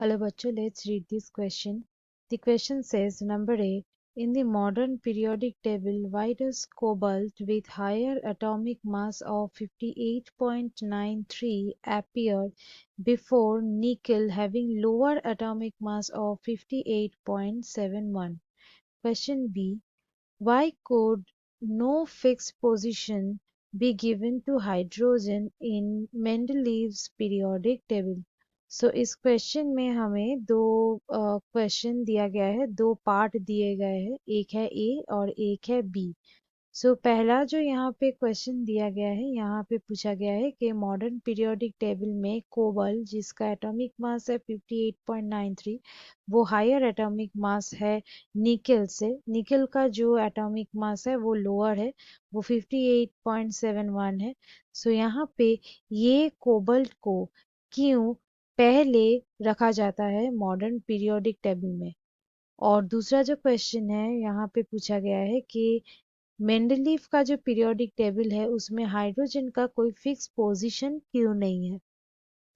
Hello, bachcho, let's read this question. The question says, number A, in the modern periodic table, why does cobalt with higher atomic mass of 58.93 appear before nickel having lower atomic mass of 58.71? Question B, why could no fixed position be given to hydrogen in Mendeleev's periodic table? सो इस question में हमें दो question दिया गया है, दो part दिए गए हैं, एक है ए और एक है बी। सो पहला जो यहाँ पे क्वेश्चन दिया गया है, यहाँ पे पूछा गया है कि मॉडर्न पीरियोडिक टेबल में कोबल जिसका एटॉमिक मास है 58.93, वो हायर एटॉमिक मास है निकेल से। निकेल का जो एटॉमिक मास है वो लोअर है, वो 58.71 है। सो यहाँ पे ये कोबल्ट को क्यों पहले रखा जाता है मॉडर्न पीरियोडिक टेबल में। और दूसरा जो क्वेश्चन है यहाँ पे पूछा गया है कि मेंडलीफ का जो पीरियोडिक टेबल है उसमें हाइड्रोजन का कोई फिक्स पोजीशन क्यों नहीं है।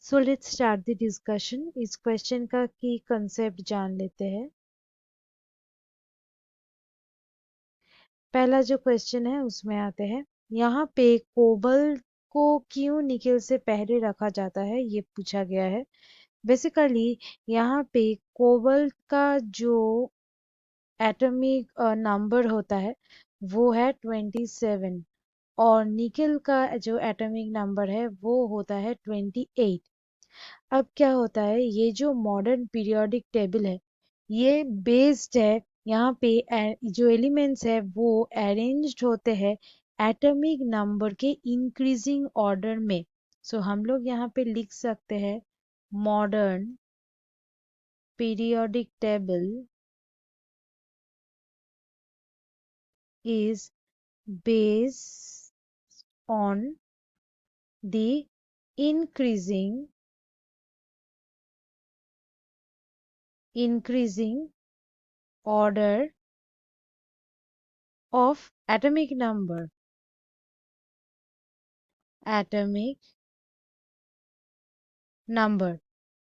So let's start the discussion. इस क्वेश्चन का की कंसेप्ट जान लेते हैं। पहला जो क्वेश्चन है उसमें आते हैं। यहाँ पे कोबल को क्यों निकेल से पहले रखा जाता है ये पूछा गया है। बेसिकली यहाँ पे कोबल का जो एटॉमिक नंबर होता है वो है 27 और निकेल का जो एटॉमिक नंबर है वो होता है 28। अब क्या होता है, ये जो मॉडर्न पीरियोडिक टेबल है ये बेस्ड है, यहाँ पे जो एलिमेंट्स है वो अरेंज्ड होते हैं एटॉमिक नंबर के इंक्रीजिंग ऑर्डर में। सो हम लोग यहाँ पे लिख सकते हैं modern periodic table is based on the increasing order of atomic number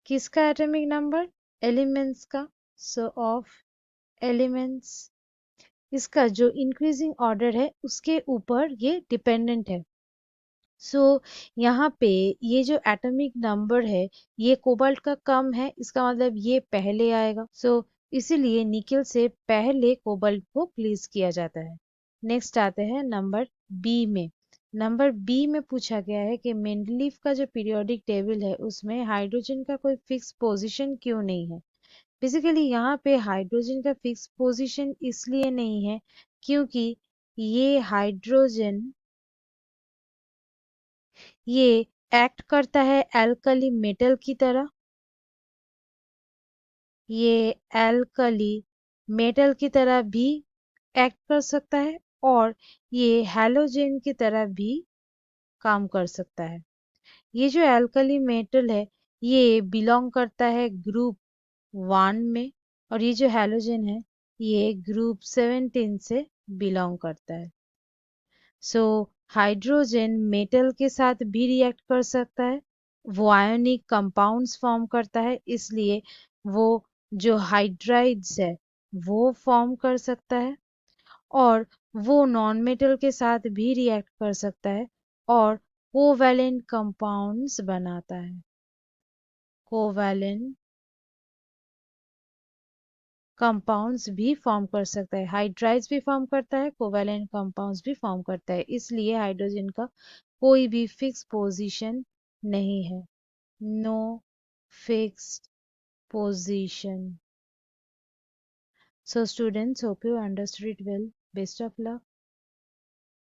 किसका एटॉमिक नंबर? एलिमेंट्स का। सो ऑफ एलिमेंट्स, इसका जो इंक्रीजिंग ऑर्डर है उसके ऊपर ये डिपेंडेंट है। सो यहाँ पे ये जो एटॉमिक नंबर है ये कोबाल्ट का कम है, इसका मतलब ये पहले आएगा। सो इसीलिए निकेल से पहले कोबाल्ट को प्लेस किया जाता है। नेक्स्ट आते हैं नंबर बी में। नंबर बी में पूछा गया है कि मेंडलीफ का जो पीरियोडिक टेबल है उसमें हाइड्रोजन का कोई फिक्स पोजीशन क्यों नहीं है। बेसिकली यहाँ पे हाइड्रोजन का फिक्स पोजीशन इसलिए नहीं है क्योंकि ये हाइड्रोजन ये एक्ट करता है एल्कली मेटल की तरह। ये एल्कली मेटल की तरह भी एक्ट कर सकता है और ये हैलोजन की तरह भी काम कर सकता है। ये जो एल्कली मेटल है ये बिलोंग करता है ग्रुप 1 में और ये जो हैलोजन है ये ग्रुप 17 से बिलोंग करता है। सो हाइड्रोजन मेटल के साथ भी रिएक्ट कर सकता है, वो आयोनिक कंपाउंड्स फॉर्म करता है, इसलिए वो जो हाइड्राइड्स है वो फॉर्म कर सकता है और वो नॉन मेटल के साथ भी रिएक्ट कर सकता है और कोवैलेंट कंपाउंड्स बनाता है। कोवैलेंट कंपाउंड्स भी फॉर्म कर सकता है, हाइड्राइड्स भी फॉर्म करता है, कोवैलेंट कंपाउंड्स भी फॉर्म करता है, इसलिए हाइड्रोजन का कोई भी फिक्स पोजीशन नहीं है। No fixed position. So students, hope you understood it well. Best of luck.